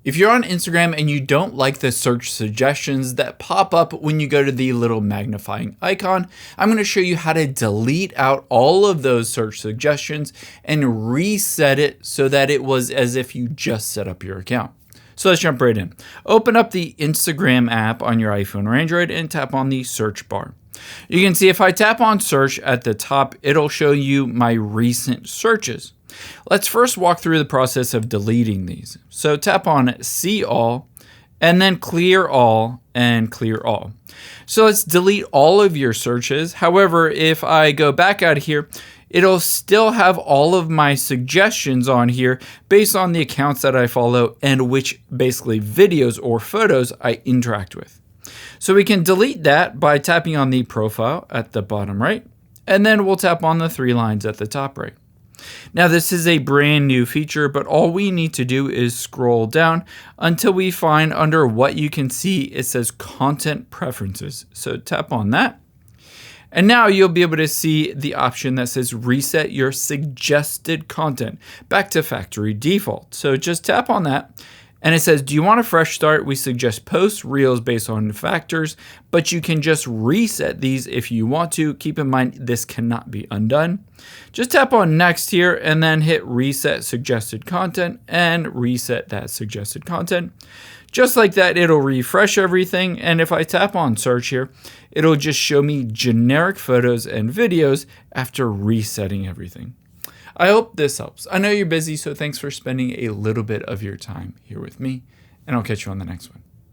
If you're on Instagram and you don't like the search suggestions that pop up when you go to the little magnifying icon, I'm going to show you how to delete out all of those search suggestions and reset it so that it was as if you just set up your account. So let's jump right in. Open up the Instagram app on your iPhone or Android and tap on the search bar. You can see if I tap on search at the top, it'll show you my recent searches. Let's first walk through the process of deleting these. So tap on See All, and then Clear All and Clear All. So let's delete all of your searches. However, if I go back out of here, it'll still have all of my suggestions on here based on the accounts that I follow and which basically videos or photos I interact with. So we can delete that by tapping on the profile at the bottom right, and then we'll tap on the three lines at the top right. Now this is a brand new feature, but all we need to do is scroll down until we find under what you can see it says Content Preferences. So tap on that. And now you'll be able to see the option that says Reset Your Suggested Content back to factory default. So just tap on that. And it says, do you want a fresh start? We suggest posts, reels based on factors, but you can just reset these if you want to. Keep in mind, this cannot be undone. Just tap on next here and then hit reset suggested content and reset that suggested content. Just like that, it'll refresh everything. And if I tap on search here, it'll just show me generic photos and videos after resetting everything. I hope this helps. I know you're busy, so thanks for spending a little bit of your time here with me, and I'll catch you on the next one.